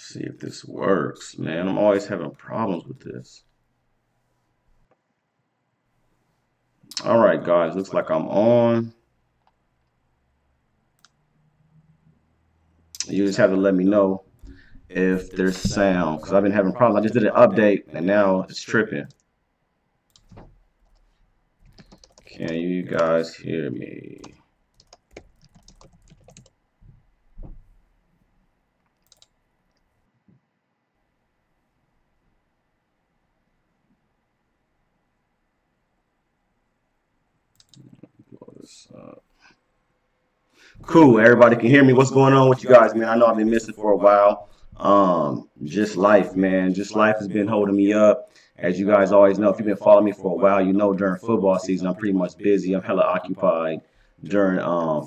See if this works, man. I'm always having problems with this. All right, guys. Looks like I'm on. You just have to let me know if there's sound, because I've been having problems. I just did an update, and now it's tripping. Can you guys hear me? Blow this up. Cool, everybody can hear me. What's going on with you guys, man? I know I've been missing for a while. Just life, man. Just life has been holding me up. As you guys always know, if you've been following me for a while, you know during football season, I'm pretty much busy. I'm hella occupied during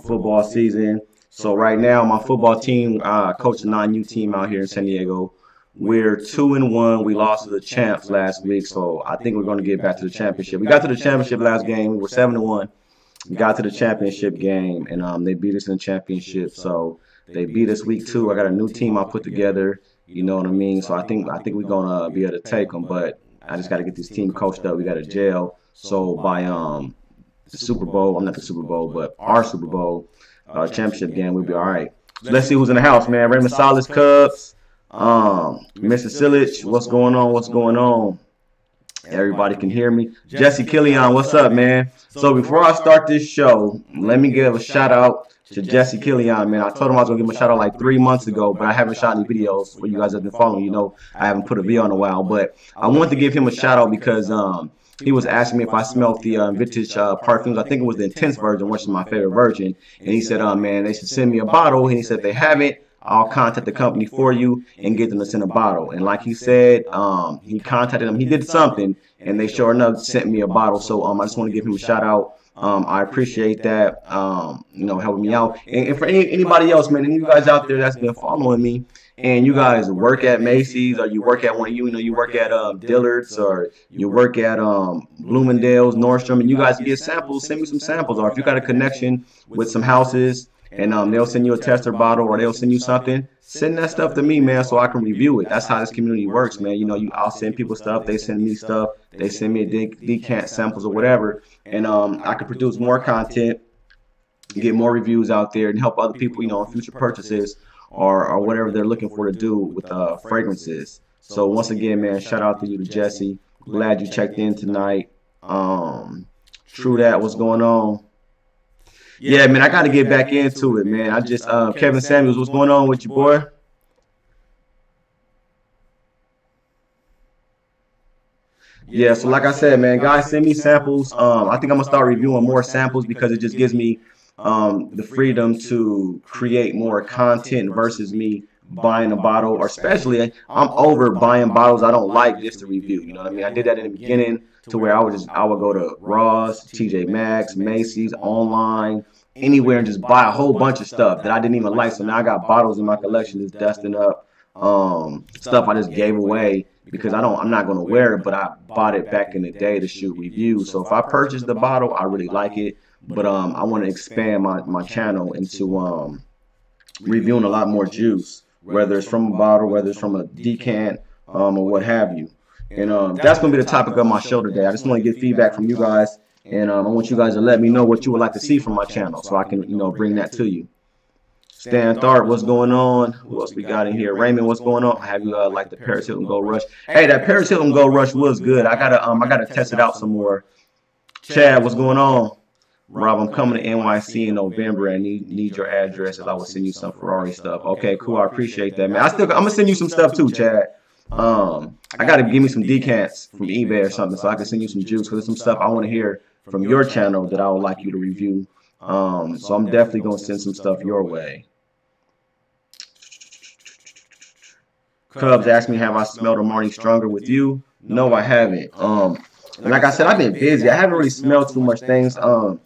football season. So right now, my football team, coach the non-U team out here in San Diego. We're 2-1. We lost to the champs last week, so I think we're going to get back to the championship. We got to the championship last game. We were 7-1. We got to the championship game, and they beat us in the championship. So they beat us week 2. I got a new team I put together. You know what I mean? So I think we're gonna be able to take them, but I just got to get this team coached up. We got a jail. So by the Super Bowl, I'm not the Super Bowl, but our Super Bowl championship game, we'll be all right. So let's see who's in the house, man. Raymond Salas, Cubs. Mr. Silich, what's going on? What's going on? Everybody can hear me. Jesse Killian, what's up, man? So before I start this show, let me give a shout out to Jesse Killian, man. I told him I was going to give him a shout out like 3 months ago, but I haven't shot any videos for you guys that have been following. You know, I haven't put a video in a while, but I wanted to give him a shout out because he was asking me if I smelled the vintage perfumes. I think it was the Intense version, which is my favorite version. And he said, man, they should send me a bottle. And he said, if they haven't, I'll contact the company for you and get them to send a bottle. And like he said, he contacted them. He did something, and they sure enough sent me a bottle. So I just want to give him a shout out. I appreciate that, you know, helping me out. And for anybody else, man, any of you guys out there that's been following me, and you guys work at Macy's, or you work at one of you know, you work at Dillard's, or you work at Bloomingdale's, Nordstrom, and you guys get samples, send me some samples. Or if you got a connection with some houses, and they'll send you a tester bottle, or they'll send you something, send that stuff to me, man, so I can review it. That's how this community works, man. You know, I'll send people stuff, they send me stuff, they send me decant samples or whatever, and I can produce more content, get more reviews out there, and help other people, you know, on future purchases or whatever they're looking for to do with fragrances. So once again, man, shout out to you, to Jesse. Glad you checked in tonight. True that, what's going on? Yeah, man, I got to get back into it, man. I just, Kevin Samuels, what's going on with you, boy? Yeah, so like I said, man, guys, send me samples. I think I'm going to start reviewing more samples because it just gives me the freedom to create more content versus me buying a bottle, or especially I'm over buying bottles I don't like just to review. You know what I mean? I did that in the beginning to where I would go to Ross, TJ Maxx, Macy's, online, anywhere, and just buy a whole bunch of stuff that I didn't even like. So now I got bottles in my collection that's dusting up, stuff I just gave away because I'm not going to wear it, but I bought it back in the day to shoot reviews. So if I purchase the bottle, I really like it, but I want to expand my channel into reviewing a lot more juice, whether it's from a bottle, whether it's from a decant, or what have you. And that's going to be the topic of my show today. I just want to get feedback from you guys, and I want you guys to let me know what you would like to see from my channel so I can, you know, bring that to you. Stan Tharp, what's going on? Who else we got in here? Raymond, what's going on? Have you like the Paris Hilton Gold Rush? Hey, that Paris Hilton Gold Rush was good. I gotta test it out some more. Chad, what's going on? Rob, I'm coming to NYC in November and need your address, as I will send you some Ferrari stuff. Okay, cool. I appreciate that, man. I'm gonna send you some stuff too, Chad. I gotta give me some decants from eBay or something so I can send you some juice, because there's some stuff I want to hear from your channel that I would like you to review. So I'm definitely gonna send some stuff your way. Cubs asked me, have I smelled a Marnie Stronger with you? No, I haven't. And like I said, I've been busy. I haven't really smelled too much things. Where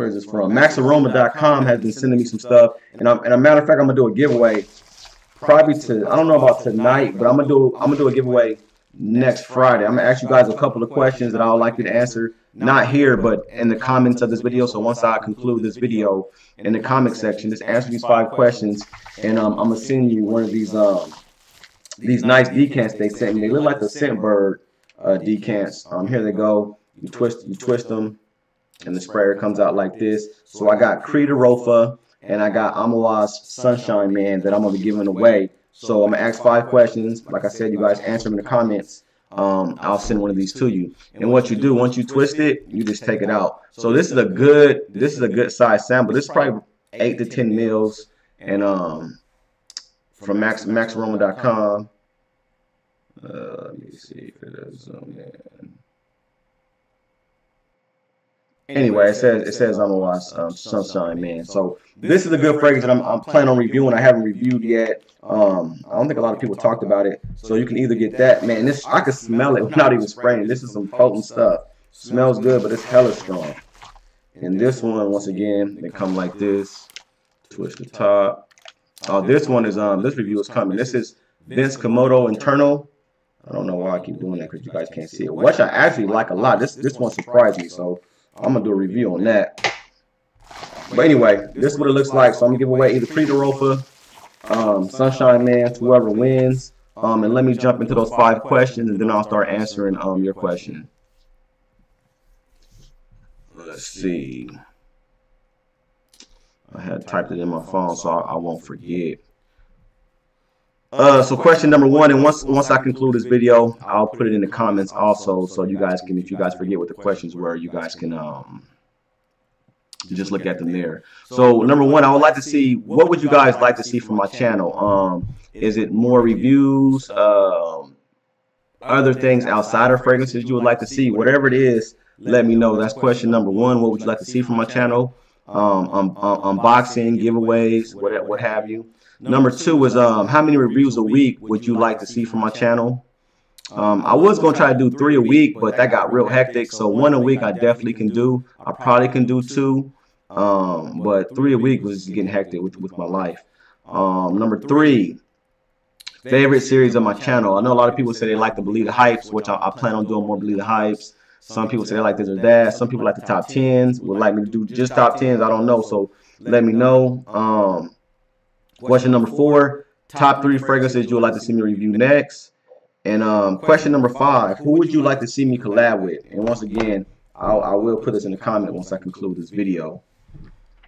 is this from? MaxAroma.com has been sending me some stuff, and a matter of fact, I'm gonna do a giveaway. Probably I don't know about tonight, but I'm gonna do a giveaway next Friday. I'm gonna ask you guys a couple of questions that I would like you to answer not here, but in the comments of this video. So once I conclude this video, in the comment section, just answer these 5 questions, and I'm gonna send you one of these nice decants they sent me. They look like the Scentbird decants. Here they go. You twist them, and the sprayer comes out like this. So I got Creed EROLFA, and I got AMOUAGE Sunshine Man that I'm gonna be giving away. So I'm gonna ask 5 questions. Like I said, you guys answer them in the comments. I'll send one of these to you. And what you do, once you twist it, you just take it out. So this is a good size sample. This is probably 8 to 10 mils, and from maxaroma.com. Let me see if it is zoom in. Anyway, it says AMOUAGE Sunshine Man. So this is a good fragrance that I'm planning on reviewing. I haven't reviewed yet. I don't think a lot of people talked about it. So you can either get that, man. This, I can smell it without even spraying it. This is some potent stuff. Smells good, but it's hella strong. And this one, once again, they come like this. Twist the top. This one is this review is coming. This is Vince Komodo Internal. I don't know why I keep doing that because you guys can't see it. Which I actually like a lot. This one surprised me, so I'm gonna do a review on that. But anyway, this is what it looks like. So I'm gonna give away either Creed EROLFA, Sunshine Man to whoever wins. And let me jump into those 5 questions, and then I'll start answering your question. Let's see. I had typed it in my phone, so I won't forget. So question number 1, and once I conclude this video, I'll put it in the comments also, so you guys can, if you guys forget what the questions were, you guys can just look at them there. So number 1, I would like to see, what would you guys like to see from my channel? Is it more reviews, other things outside of fragrances you would like to see? Whatever it is, let me know. That's question number 1. What would you like to see from my channel? Unboxing, giveaways, what have you. Number 2 is how many reviews a week would you like to see from my channel? I was going to try to do 3 a week, but that got real hectic. So 1 a week I definitely can do. I probably can do 2. But 3 a week was getting hectic with my life. Number 3, favorite series of my channel. I know a lot of people say they like the Believe the Hypes, which I plan on doing more Believe the Hypes. Some people say they like this or that. Some people like the top 10s. Would like me to do just top 10s. I don't know. So let me know. Question number 4, top 3 fragrances you would like to see me review next. And question number 5, who would you like to see me collab with? And once again, I will put this in the comment once I conclude this video.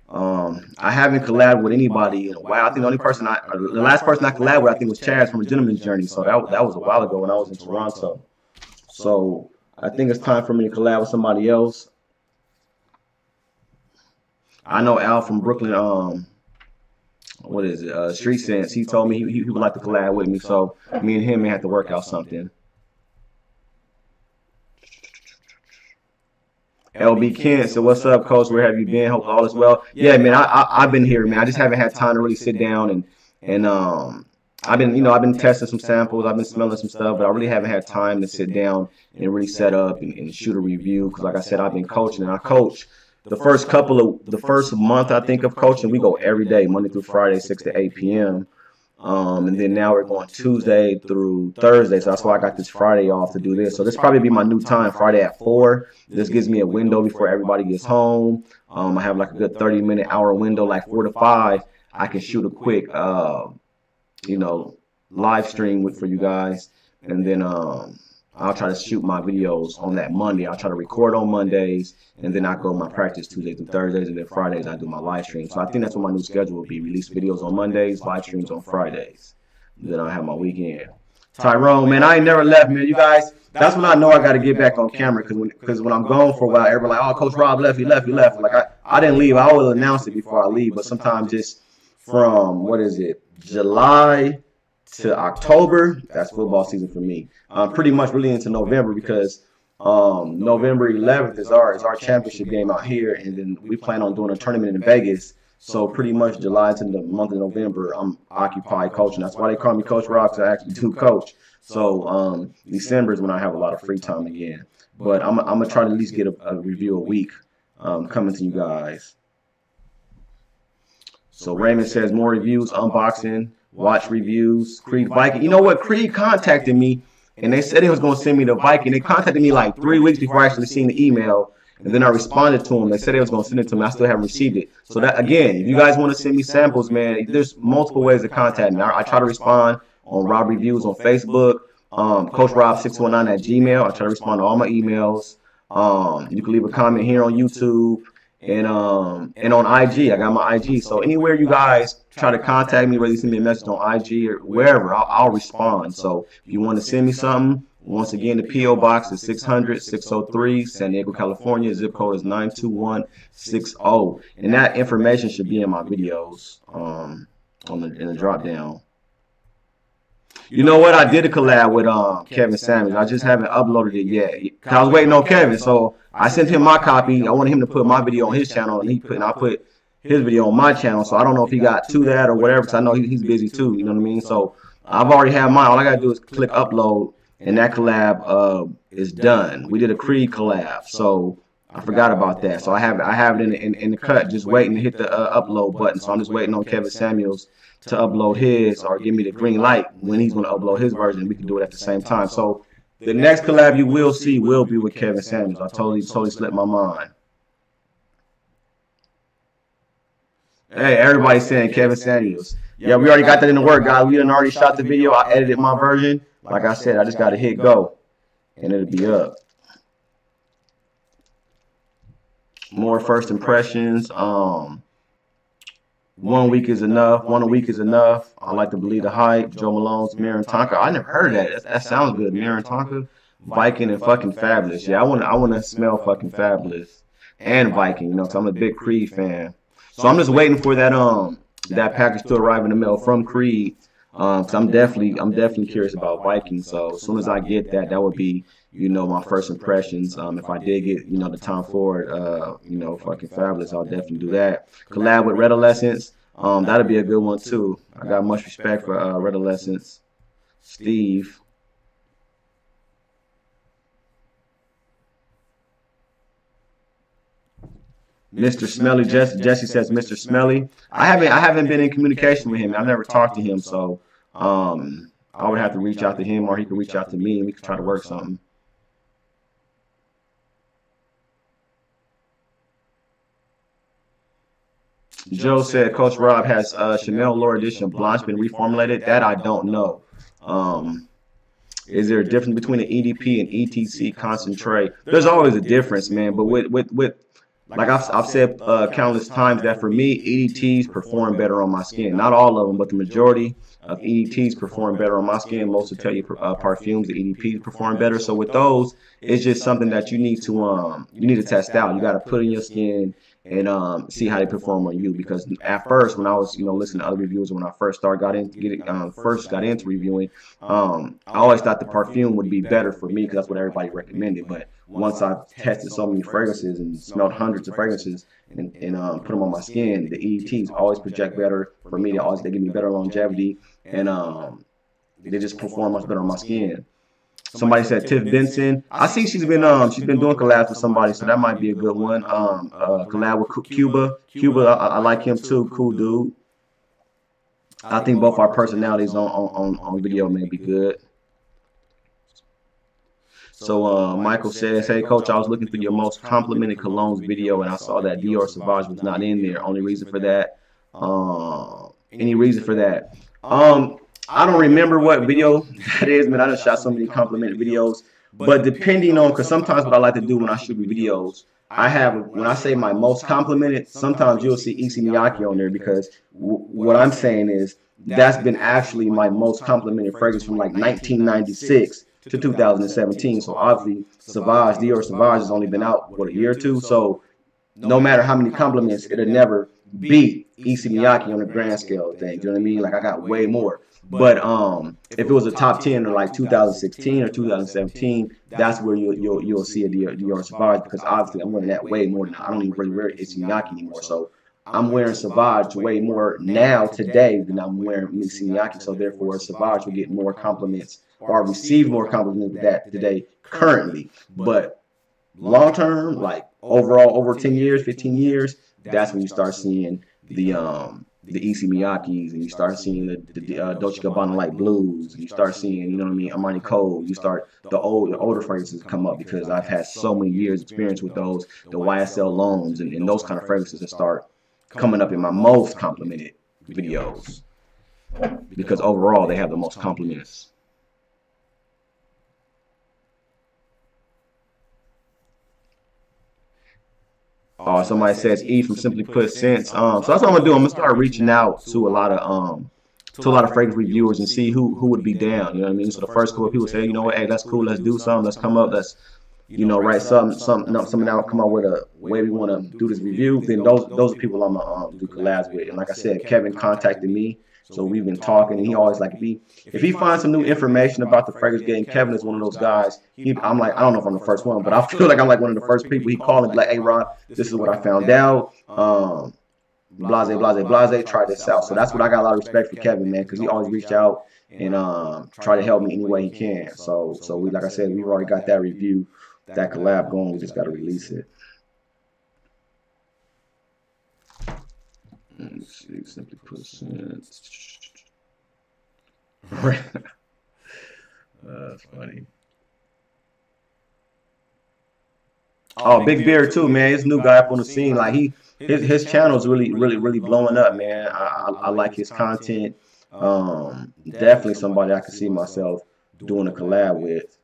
I haven't collabed with anybody in a while. I think the only person the last person I collabed with, I think, was Chaz from A Gentleman's Journey. So that was a while ago when I was in Toronto. So I think it's time for me to collab with somebody else. I know Al from Brooklyn, what is it, Street Sense, he told me he would like to collab with me, so me and him may have to work out something. LB Kent, so what's up, Coach? Where have you been? Hope all is well. Yeah, man, I've been here, man. I just haven't had time to really sit down and I've been testing some samples, I've been smelling some stuff, but I really haven't had time to sit down and really set up and shoot a review, because like I said, I've been coaching, and I coach the first month I think of coaching, we go every day, Monday through Friday, 6 to 8 p.m. And then now we're going Tuesday through Thursday, so that's why I got this Friday off to do this. So this probably be my new time, Friday at 4. This gives me a window before everybody gets home. I have like a good 30-minute hour window, like 4 to 5. I can shoot a quick, live stream for you guys, and then I'll try to shoot my videos on that Monday. I'll try to record on Mondays, and then I go my practice Tuesdays and Thursdays, and then Fridays I do my live stream. So I think that's what my new schedule will be: release videos on Mondays, live streams on Fridays. Then I'll have my weekend. Tyrone, man, I ain't never left, man. You guys, that's when I know I got to get back on camera, because when I'm gone for a while, everybody like, oh, Coach Rob left, he left. Like I didn't leave. I always announce it before I leave, but sometimes just from July to October, that's football season for me. Pretty much really into November, because November 11th is our championship game out here, and then we plan on doing a tournament in Vegas. So pretty much July to the month of November, I'm occupied coaching. That's why they call me Coach Rob, because I actually do coach. So December is when I have a lot of free time again. But I'm gonna try to at least get a review a week coming to you guys. So Raymond says more reviews, unboxing, watch reviews, Creed Viking. You know what? Creed contacted me, and they said they was going to send me the Viking. They contacted me like 3 weeks before I actually seen the email, And then I responded to them. They said they was going to send it to me. I still haven't received it. So that, again, if you guys want to send me samples, man, there's multiple ways to contact me. I try to respond on Rob Reviews on Facebook, CoachRob619 at Gmail. I try to respond to all my emails. You can leave a comment here on YouTube and on IG. I got my IG. So anywhere you guys try to contact me, whether you send me a message on IG or wherever, I'll respond. So if you want to send me something, once again, the P.O. Box is 600-603, San Diego, California. Zip code is 92160. And that information should be in my videos in the drop down. You know what? I did a collab with Kevin Samuels. I just haven't uploaded it yet. I was waiting on Kevin, so I sent him my copy. I wanted him to put my video on his channel, and I put his video on my channel. So I don't know if he got to that or whatever, because I know he's busy too. You know what I mean? So I've already had mine. All I gotta do is click upload, and that collab is done. We did a Creed collab, so I forgot about that. So I have it in the cut, just waiting to hit the upload button. So I'm just waiting on Kevin Samuels to upload his or give me the green light when he's going to upload his version. We can do it at the same time. So the next collab you will see will be with Kevin Samuels. I totally slipped my mind. Hey, everybody's saying Kevin Samuels. Yeah, we already got that in the work, guys. We done already shot the video. I edited my version. Like I said, I just got to hit go, and it'll be up. More first impressions. 1 week is enough. 1 week is enough. I like to believe the hype. Joe Malone's Mirror Tonka. I never heard of that. That sounds good. Mirror Tonka, Viking, and fucking Fabulous. Yeah, I want to smell fucking Fabulous and Viking. You know, 'cause I'm a big Creed fan. So I'm just waiting for that package to arrive in the mail from Creed. Cause I'm definitely curious about Viking. So as soon as I get that, that would be, you know, my first impressions. If I did get, you know, the Tom Ford, you know, fucking Fabulous, I'll definitely do that. Collab with Redolescence, that'll be a good one too. I got much respect for Redolescence. Steve. Mr. Smelly, Jesse says Mr. Smelly. I haven't been in communication with him. I've never talked to him, so I would have to reach out to him, or he could reach out to me, and we could try to work something. Joe said Coach Rob has Chanel Lore Edition Blanche been reformulated. That I don't know. Is there a difference between an EDP and ETC concentrate? There's always a difference, man. But with like I've said countless times that for me, EDTs perform better on my skin. Not all of them, but the majority of EDTs perform better on my skin. Most will tell you perfumes, the EDPs perform better. So with those, it's just something that you need to test out. You got to put in your skin and see how they perform on you. Because at first, when I was listening to other reviewers, when I first got into reviewing, I always thought the perfume would be better for me because that's what everybody recommended. But once I tested so many fragrances and smelled hundreds of fragrances and put them on my skin, the EDTs always project better for me. They give me better longevity, and they just perform much better on my skin. Somebody said Tiff Benson. I see she's been doing collabs with somebody, so that might be a good one. Collab with Cuba. I like him too. Cool dude. I think both our personalities on video may be good. So Michael says, hey coach, I was looking through your most complimented colognes video and I saw that Dior Sauvage was not in there. Only reason for that? Any reason for that? I don't remember what video that is, man. I just shot so many complimented videos. But depending on, because sometimes what I like to do when I shoot videos, when I say my most complimented, sometimes you'll see Issey Miyake on there because what I'm saying is that's been actually my most complimented fragrance from like 1996 to 2017. So obviously Dior Sauvage has only been out, what, a year or two? So no matter how many compliments, it'll never beat Issey Miyake on the grand scale of things. You know what I mean? Like I got way more. But if it was a top 10 or like 2016 or 2017, that's where you'll see a Dior Sauvage, because obviously I'm wearing that way more than I don't even really wear Issey Miyake anymore. So I'm wearing Sauvage way more now today than I'm wearing Issey Miyake. So therefore Sauvage will get more compliments, or receive more compliments with that today currently. But long term, like overall over 10 years, 15 years, that's when you start seeing the the Issey Miyake's, and you start seeing the Dolce Gabbana like blues, and you start seeing, you know what I mean, Armani Cole. You start the older fragrances come up because I've had so many years experience with those, the YSL loans and those kind of fragrances that start coming up in my most complimented videos because overall they have the most compliments. Somebody says E from Simply Put Scents. So that's what I'm gonna do. I'm gonna start reaching out to a lot of fragrance reviewers and see who would be down. You know what I mean? So the first couple of people say, you know what, hey, that's cool. Let's do something. Let's come up. Let's, you know, write something out. Come up with a way we want to do this review. Then those are people I'm gonna do collabs with. And like I said, Kevin contacted me. So we've been talking, and he always like, if he finds some new information about the fragrance game, Kevin is one of those guys. I'm like, I don't know if I'm the first one, but I feel like I'm like one of the first people. He called and be like, hey, Rod, this is what I found out. Blase, blase, blase, try this out. So that's what I got a lot of respect for Kevin, man, because he always reached out and try to help me any way he can. So we, like I said, we've already got that review, that collab going. We just got to release it. Let's see, Simply Put Scents. That's funny. Oh, Big Beard too, man. He's a new guy up on the scene. Like his channel's really blowing up, man. I like his content. Definitely somebody I can see myself doing a collab with.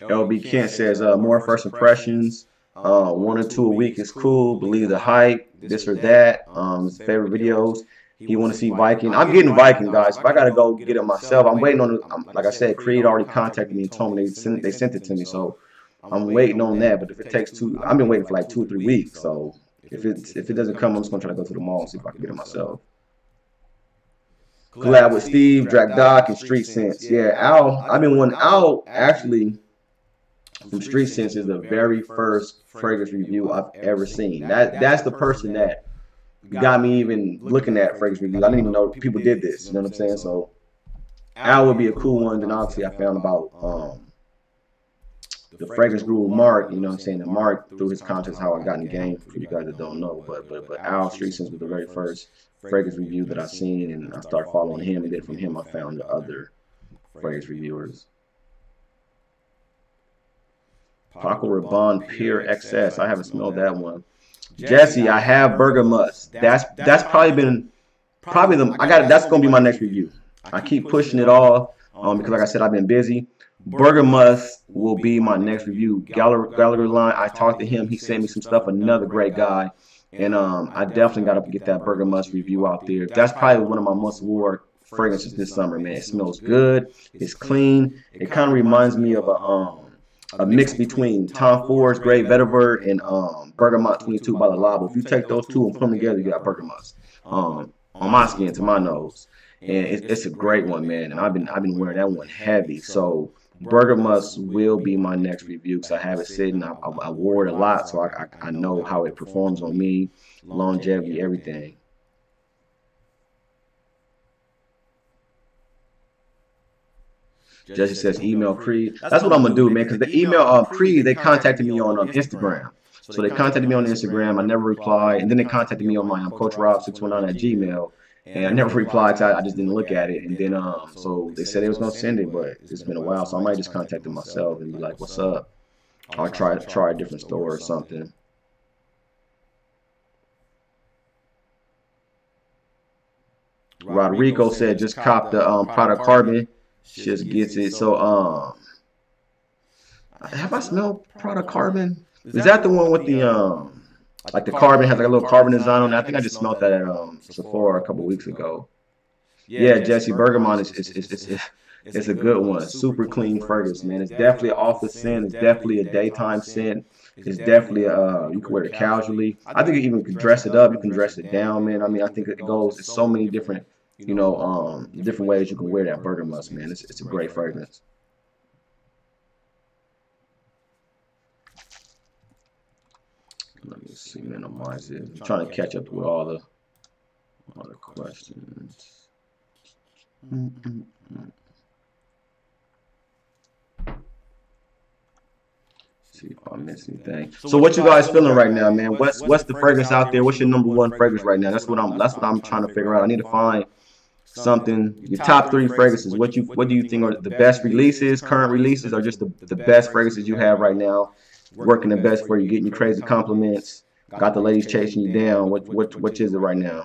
LB Kent says more first impressions. 1 or 2 a week is cool. Believe the hype, this or that. His favorite videos. He want to see Viking. I'm getting Viking, guys. If I gotta go get it myself, I'm waiting on it. Like I said, Creed already contacted me and told me they sent it to me, so I'm waiting on that. But if it takes I've been waiting for like 2 or 3 weeks. So if it doesn't come, I'm just gonna try to go to the mall and see if I can get it myself. Collab with Steve, Drac Doc, and Street Sense. Yeah, Al. I've been wanting Al actually. From Street Sense is the very first fragrance review I've ever seen. That's the person that got me even looking at fragrance reviews. I didn't even know people did this. You know what I'm saying? So Al would be a cool one. Then obviously I found about the fragrance guru Mark. You know what I'm saying? And Mark through his contest how I got in the game. For you guys that don't know, but Al Street Sense was the very first fragrance review that I seen, and I started following him, and then from him I found the other fragrance reviewers. Paco Rabanne Pure XS. I haven't smelled that one. Jesse, I have Burger Must. That's probably that's gonna be my next review. I keep pushing it off because like I said, I've been busy. Burger Must will be my next review. Gallagher line. I talked to him. He sent me some stuff. Another great guy, and I definitely got to get that Burger Must review out there. That's probably one of my must-award fragrances this summer, man. It smells good. It's clean. It kind of reminds me of a mix between Tom Ford's Great Vetiver and Bergamot 22 by the Labo. If you take those two and put them together, you got Bergamot on my skin to my nose, and it's a great one, man. And I've been wearing that one heavy. So Bergamot will be my next review because I have it sitting. I wore it a lot, so I know how it performs on me, longevity, everything. Jesse says email Creed. That's what I'm gonna do, man. Because the email Creed, they contacted me on Instagram. So they contacted me on Instagram. I never replied, and then they contacted me on my CoachRob619 at Gmail, and I never replied. I just didn't look at it. And then so they said they was gonna send it, but it's been a while, so I might just contact them myself and be like, "What's up?" I'll try a different store or something. Rodrigo said just cop the product Carbon. Just gets it. So have I smelled product Carbon? Is that the one with the like the carbon has like a little carbon design on it? I think I just smelled that at Sephora a couple weeks ago. Yeah, Jesse Bergamot it's a good one. Super clean fragrance, man. It's definitely an office scent. It's definitely a daytime scent. It's definitely you can wear it casually. I think you even can dress it up. You can dress it down, man. I mean, I think it goes. It's so many different. Different ways you can wear that Bergamot, man. It's a great fragrance. Let me see, minimize it. I'm trying to catch up with all the questions. See if I miss anything. So what you guys feeling right now, man? What's the fragrance out there? What's your #1 fragrance right now? That's what I'm trying to figure out. I need to find something. Your top 3 fragrances. What do you think are the best releases, current releases, or just the best fragrances you have right now? Working the best for you, getting you crazy compliments, got the ladies chasing you down. What is it right now?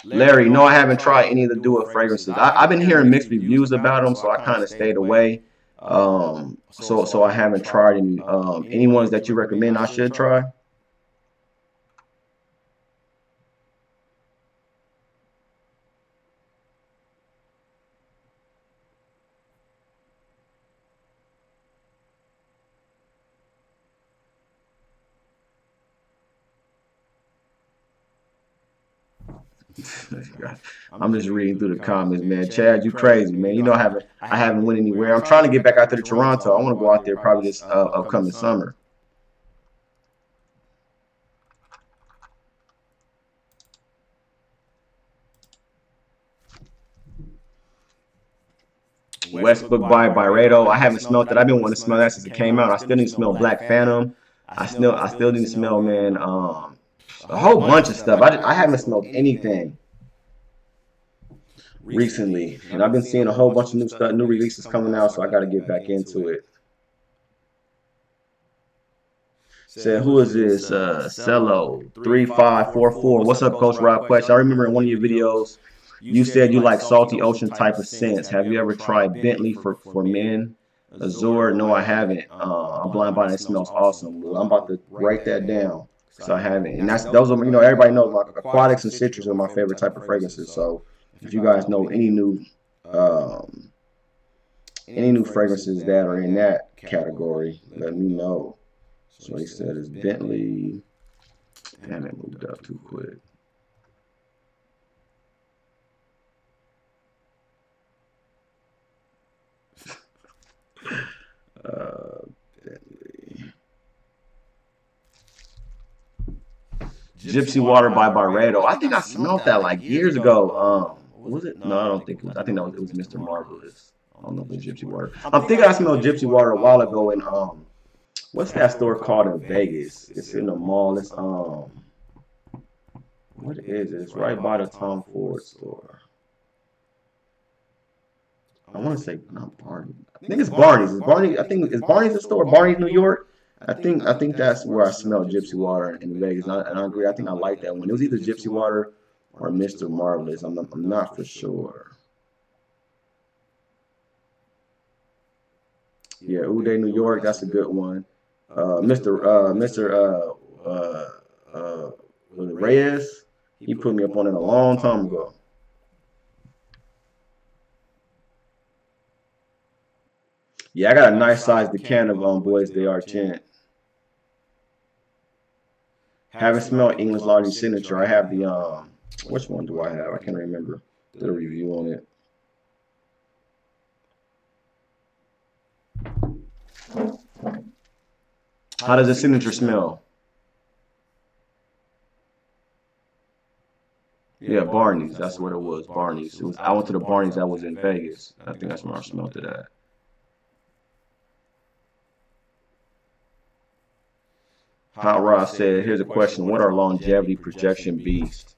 Larry, no, I haven't tried any of the duo fragrances. I've been hearing mixed reviews about them, so I kind of stayed away. So I haven't tried any ones that you recommend I should try. I'm just reading through the comments, man. Chad, you crazy, man. You know I haven't went anywhere. I'm trying to get back out there to Toronto. I want to go out there probably this upcoming summer. Westbrook by Byredo. I haven't smelled that. I've been wanting to smell that since it came out. I still need to smell Black Phantom. I still need to smell, man, a whole bunch of stuff. I haven't smelled anything recently, and I've been seeing a whole bunch of new stuff, new releases coming out, so I got to get back into it. Said, who is this? Cello 3544. What's up, Coach Rob? Question. I remember in one of your videos, you said you like salty ocean type of scents. Have you ever tried Bentley for men? Azure? No, I haven't. I'm blind by it. It smells awesome. I'm about to write that down. So I haven't. And those are, you know, everybody knows like aquatics and citrus are my favorite type of fragrances. So if you guys know any new fragrances that are in that category, let me know. So he said it's Bentley. Damn, it moved up too quick. Bentley. Gypsy Water by Byredo. I think I smelled that like years ago. Was it? No, I don't think it was. I think it was Mr. Marvelous. I don't know if it was Gypsy Water. I'm thinking I smelled Gypsy Water a while ago in what's that store called in Vegas? It's in the mall. It's what is it? It's right by the Tom Ford store. I want to say not Barney. I think it's Barney's. It's Barney. I think it's Barney's the store. Barney's, New York. I think that's where I smelled Gypsy Water in Vegas. And I agree. I think I like that one. It was either Gypsy Water or Mr. Marvelous. I'm not for sure. Yeah, Uday, New York. That's a good one. Mr. Reyes. He put me up on it a long time ago. Yeah, I got a nice size decanter on Boys They Are Chant. Haven't smelled English Laundry Signature. I have the which one do I have? I can't remember. Did a review on it. How does the signature smell? Yeah, Barney's. That's what it was. Barney's. I went to the Barney's that was in Vegas. I think that's where I smelled it at. Hot Rod said, here's a question. What are longevity projection beasts?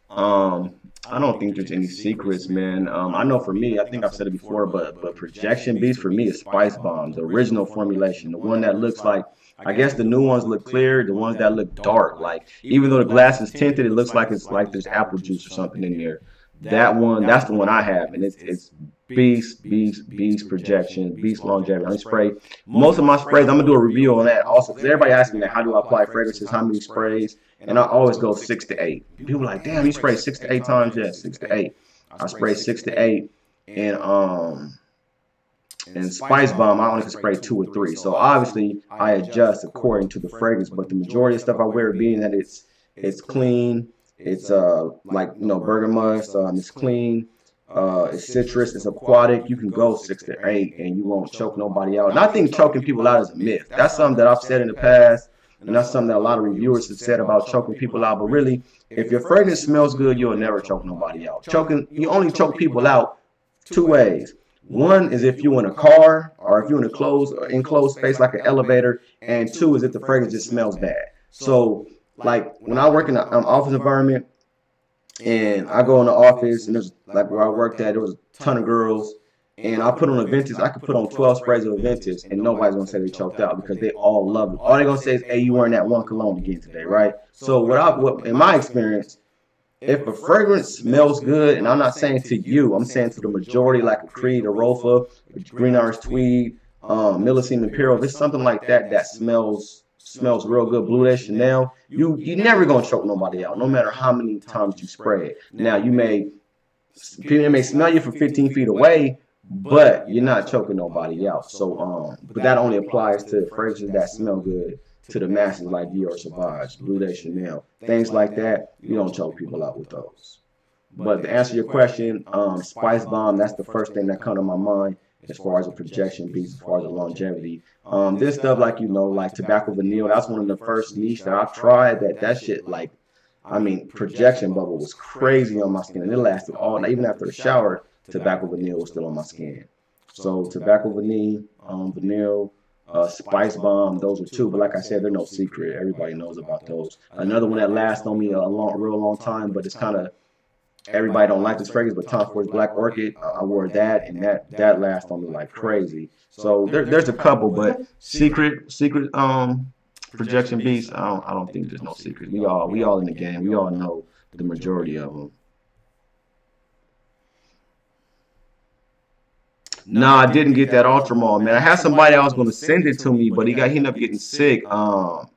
I don't think there's any secrets, man. I know for me, I think I've said it before, but projection beast for me is Spice Bomb, the original formulation, the one that looks like, I guess the new ones look clear, the ones that look dark. Like, even though the glass is tinted, it looks like it's like there's apple juice or something in there. That one, that's the one I have, and it's beast projection, beast longevity. I spray most of my sprays. I'm gonna do a review on that also, because everybody asks me that, how do I apply fragrances, how many sprays, and I always go 6 to 8. People are like, damn, you spray 6 to 8 times? Yes, 6 to 8. I spray 6 to 8, and Spice Bomb I only can spray 2 or 3. So obviously I adjust according to the fragrance, but the majority of stuff I wear, being that it's clean, it's like, you know, bergamot, it's clean. It's citrus, it's aquatic. You can go 6 to 8 and you won't choke nobody out. And I think choking people out is a myth. That's something that I've said in the past. And that's something that a lot of reviewers have said about choking people out. But really, if your fragrance smells good, you'll never choke nobody out. You only choke people out two ways. One is if you're in a car or if you're in a enclosed space like an elevator, and two is if the fragrance just smells bad. So, like when I work in an office environment and I go in the office and there's like where I worked at, there was a ton of girls, and I put on a Ventus. I could put on 12 sprays of a Ventus, and nobody's gonna say they choked out because they all love it. All they're gonna say is, "Hey, you wearing that one cologne again today, right?" So what in my experience, if a fragrance smells good, and I'm not saying to you, I'm saying to the majority, like a Creed, EROLFA, Green Irish Tweed, Millesime Imperial, if it's something like that that smells real good, Blue Day Chanel, you never gonna choke nobody out, no matter how many times you spray it. Now people may smell you from 15 feet away, but you're not choking nobody out. So but that only applies to fragrances that smell good to the masses, like Dior Sauvage, Blue Day Chanel, things like that. You don't choke people out with those. But to answer your question, Spice Bomb, that's the first thing that comes to my mind as far as a projection piece, as far as the longevity. This stuff like, like tobacco vanilla, that's one of the first niche that I tried that shit, like, I mean, projection bubble was crazy on my skin, and it lasted all night. Even after the shower, tobacco vanilla was still on my skin. So tobacco vanilla, Spice Bomb, those are two. But like I said, they're no secret. Everybody knows about those. Another one that lasts on me a real long time, but it's kind of, everybody don't like this fragrance, but Tom Ford's Black Orchid, I wore that, and that lasts on me like crazy. So there's a couple, but secret projection beats, I don't think there's no secret. We all in the game. We all know the majority of them. Nah, I didn't get that Ultramall, man. I had somebody that was going to send it to me, but he ended up getting sick. And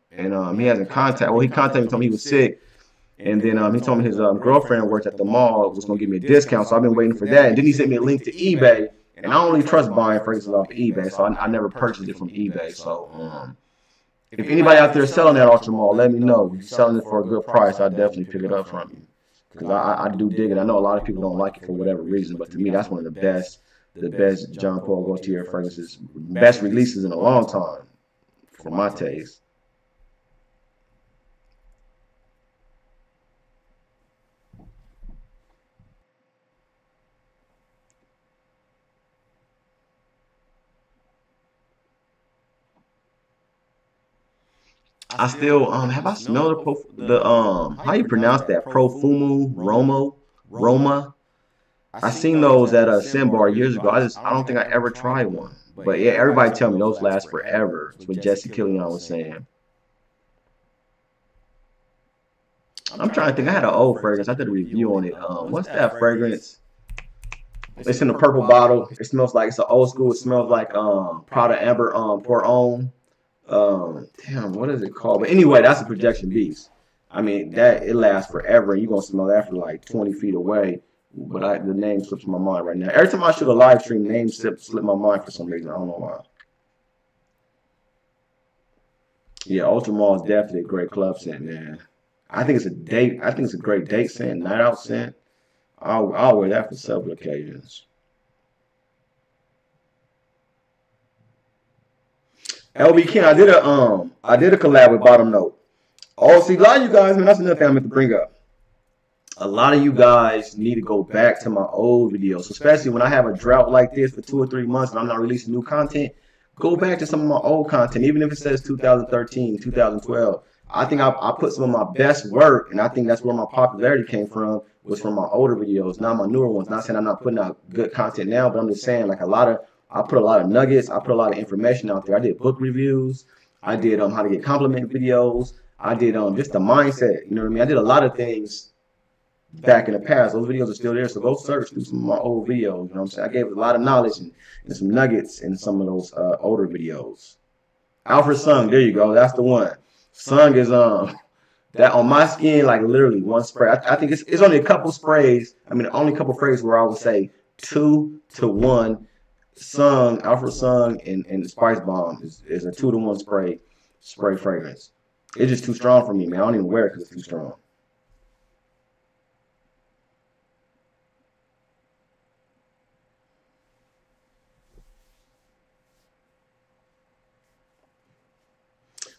he hasn't contact. Well, he contacted me, told me he was sick, and then he told me his girlfriend worked at the mall, was going to give me a discount. So I've been waiting for that. And then he sent me a link to eBay, and I don't really trust buying fragrances off eBay, so I never purchased it from eBay. So if anybody out there is selling that Ultramall, let me know. If you're selling it for a good price, I'll definitely pick it up from you, because I do dig it. I know a lot of people don't like it for whatever reason, but to me, that's one of the best Jean Paul Gaultier fragrances, best releases in a long time, for my taste. I still have I smelled the how you pronounce that, Profumo Roma. I seen those at a Sin Bar years ago. I don't think I ever tried one. But yeah, everybody tell me those last forever. That's what Jesse Killian was saying. I'm trying to think. I had an old fragrance. I did a review on it. What's that fragrance? It's in a purple bottle. It smells like, it's an old school. It smells like Prada Amber Pour On. Damn, what is it called? But anyway, that's a projection beast. I mean, it lasts forever, and you're gonna smell that for like 20 feet away. But the name slips my mind right now. Every time I shoot a live stream, names slip my mind for some reason. I don't know why. Yeah, Ultramall is definitely a great club scent, man. I think it's a great date scent, night out scent. I'll wear that for several occasions. LB Ken, I did a collab with Bottom Note. Oh, see, a lot of you guys, man, that's another thing I meant to bring up. A lot of you guys need to go back to my old videos, especially when I have a drought like this for 2 or 3 months and I'm not releasing new content. Go back to some of my old content, even if it says 2013, 2012. I think I put some of my best work, and I think that's where my popularity came from, was from my older videos, not my newer ones. Not saying I'm not putting out good content now, but I'm just saying, like, I put a lot of nuggets, I put a lot of information out there. I did book reviews, I did how to get compliment videos, I did just the mindset, you know what I mean? I did a lot of things back in the past. Those videos are still there, so go search through some of my old videos. You know what I'm saying? I gave a lot of knowledge and some nuggets in some of those older videos. Alfred Sung, there you go. That's the one. Sung is that on my skin, like literally one spray. I think it's only a couple sprays. I mean, only a couple phrases where I would say 2 to 1. Sung, Alfred Sung, and the Spice Bomb is a 2 to 1 spray fragrance. It's just too strong for me, man. I don't even wear it because it's too strong.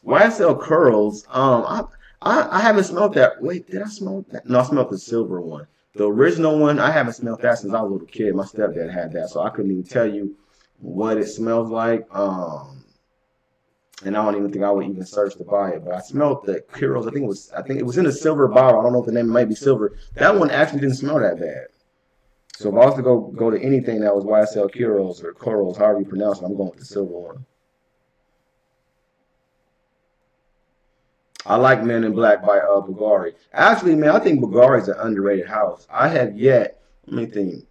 YSL Curls. I haven't smelled that. Wait, did I smell that? No, I smelled the silver one. The original one, I haven't smelled that since I was a little kid. My stepdad had that, so I couldn't even tell you what it smells like. And I don't even think I would even search to buy it. But I smelled the Curls. I think it was in a silver bottle. I don't know if the name might be silver. That one actually didn't smell that bad. So if I was to go to anything that was YSL Curls or Corals, however you pronounce it, I'm going with the silver one. I like Men in Black by Bulgari. Actually, man, I think Bulgari is an underrated house. Let me think.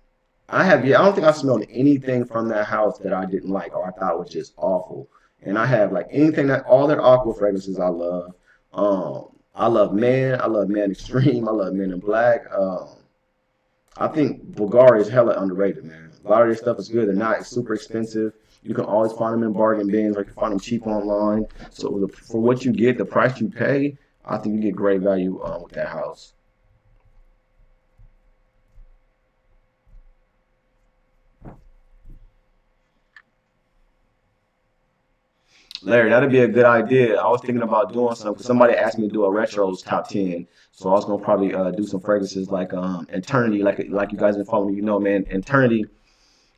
I don't think I smelled anything from that house that I didn't like or I thought was just awful. And I have like all their aqua fragrances I love. I love Man Extreme, I love Men in Black. I think Bulgari is hella underrated, man. A lot of their stuff is good. They're not super expensive. You can always find them in bargain bins, or you can find them cheap online. So for what you get, the price you pay, I think you get great value with that house. Larry, that'd be a good idea. I was thinking about doing something. Somebody asked me to do a retros top 10, so I was gonna probably do some fragrances like Eternity, like you guys been following me. You know, man, Eternity.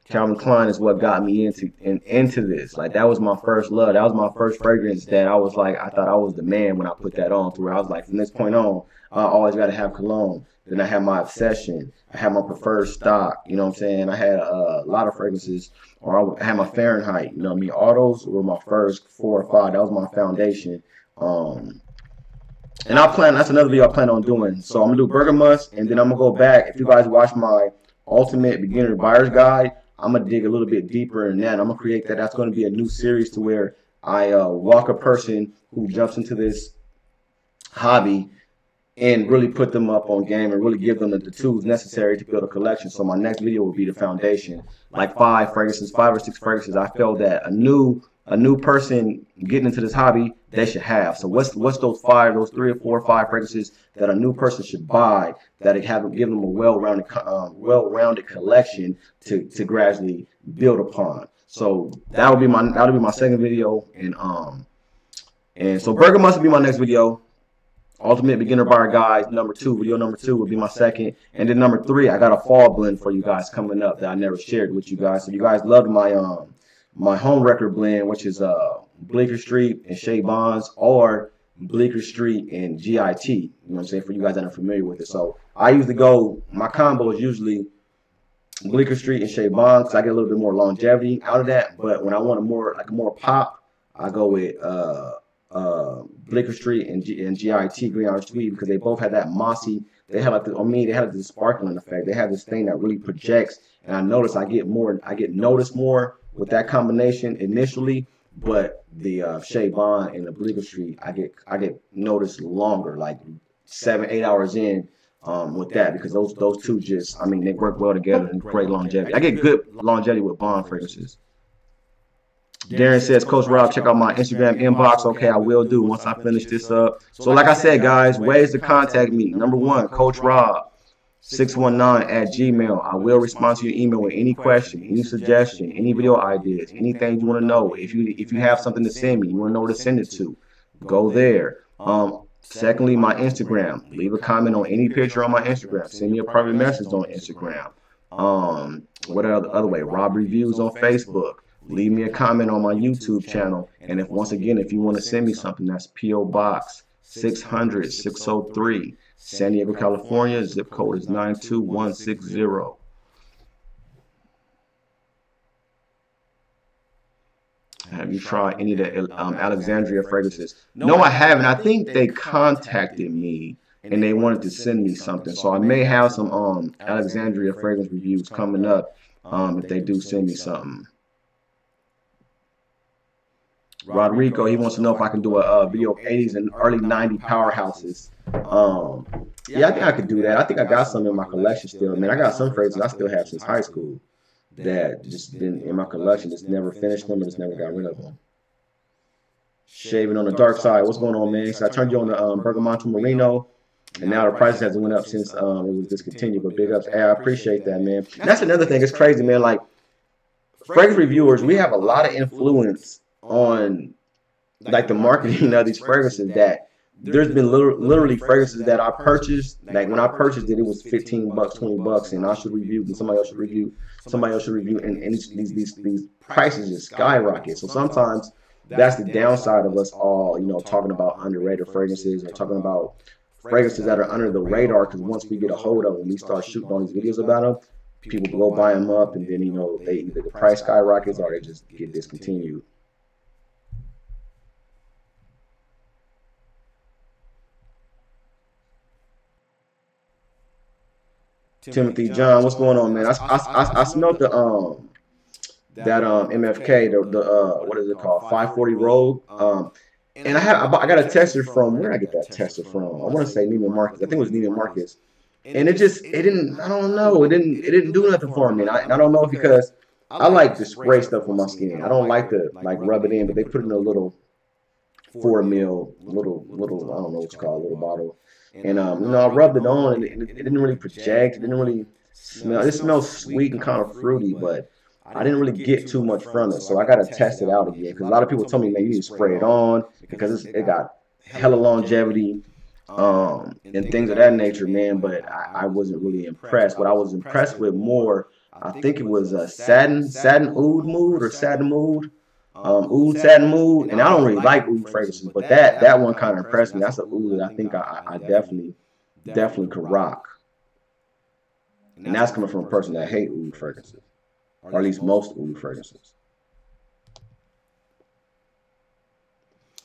Calvin Klein is what got me into this. Like that was my first love. That was my first fragrance that I was like, I thought I was the man when I put that on. To where I was like, from this point on, I always got to have cologne. Then I had my obsession. I had my preferred stock. You know what I'm saying? I had a lot of fragrances, or I had my Fahrenheit. You know what I mean? All those were my first 4 or 5. That was my foundation. And that's another video I plan on doing. So I'm gonna do Bergamus, and then I'm gonna go back. If you guys watch my Ultimate Beginner Buyer's Guide, I'm gonna dig a little bit deeper in that. I'm gonna create that. That's gonna be a new series to where I walk a person who jumps into this hobby and really put them up on game and really give them the tools necessary to build a collection. So my next video will be the foundation, like 5 or 6 fragrances I felt that a new person getting into this hobby they should have. So what's those 3 or 4 or 5 fragrances that a new person should buy that give them a well-rounded collection to gradually build upon. So that'll be my second video, and so Bergamus will be my next video. Ultimate Beginner Buyer Guide video number 2 will be my second, and then number 3 I got a fall blend for you guys coming up that I never shared with you guys. So you guys loved my home record blend, which is Bleecker Street and Shea Bonds, or Bleecker Street and GIT. You know what I'm saying? For you guys that are familiar with it. So I usually my combo is usually Bleecker Street and Shea Bonds. I get a little bit more longevity out of that. But when I want more pop, I go with Bleecker Street and GIT, Green Irish Tweed, because they both have that mossy. They have they have this sparkling effect. They have this thing that really projects, and I notice I get noticed more with that combination initially. But the Shea Bond and the Bleecker Street, I get noticed longer, like 7-8 hours in with that, because those two just, they work well together and great longevity. I get good longevity with Bond fragrances. Darren says, Coach Rob, check out my Instagram inbox. Okay, I will do once I finish this up. So like I said, guys, ways to contact me. Number 1, CoachRob619@gmail. I will respond to your email with any question, any suggestion, any video ideas, anything you want to know. If you have something to send me, you want to know where to send it to, go there. Secondly, my Instagram. Leave a comment on any picture on my Instagram. Send me a private message on Instagram. What other way? Rob Reviews on Facebook. Leave me a comment on my YouTube channel. And if you want to send me something, that's P.O. Box 600-603, San Diego, California. Zip code is 92160. Have you tried any of the Alexandria fragrances? No, I haven't. I think they contacted me and they wanted to send me something. So I may have some Alexandria fragrance reviews coming up if they do send me something. Rodrigo, he wants to know if I can do a video of 80s and early 90s powerhouses. Yeah, I think I could do that. I think I got some in my collection still. Man, I got some fragrances I still have since high school that just been in my collection. Just never finished them and just never got rid of them. Shaving on the dark side. What's going on, man? So I turned you on the Bergamonte Merino, and now the prices hasn't went up since it was discontinued. But big ups. Hey, I appreciate that, man. That's another thing. It's crazy, man. Like, fragrance reviewers, we have a lot of influence on like the marketing of these fragrances, that there's been literally fragrances that I purchased. Like when I purchased it, it was 15 bucks, 20 bucks, and I should review, and somebody else should review, and these prices just skyrocket. So sometimes that's the downside of us all, talking about underrated fragrances or talking about fragrances that are under the radar. Because once we get a hold of them, we start shooting all these videos about them, people go buy them up, and then they either the price skyrockets or they just get discontinued. Timothy John, what's going on, man? I smelled the that MFK, the what is it called, 540 Rogue, and I got a tester from, where did I get that tester from? I want to say Neiman Marcus. I think it was Neiman Marcus, and it didn't, I don't know, it didn't do nothing for me, and I don't know if because I like to spray stuff on my skin. I don't like to like rub it in, but they put it in a little 4 ml little, I don't know what you call it, little bottle. And I rubbed it on, and it didn't really project. It didn't really smell. It smells sweet and kind of fruity, but I didn't really get too much from it. So I gotta test it out again, because a lot of people told me, man, you need to spray it on because it got hella longevity, and things of that nature, man. But I wasn't really impressed. What I was impressed with more, I think it was a satin oud mood or satin mood. Oud satin mood, and I don't really like oud fragrances, but that one kind of impressed me. That's an oud that I think I definitely could rock, and that's coming from a person that hate oud fragrances, or at least most oud fragrances.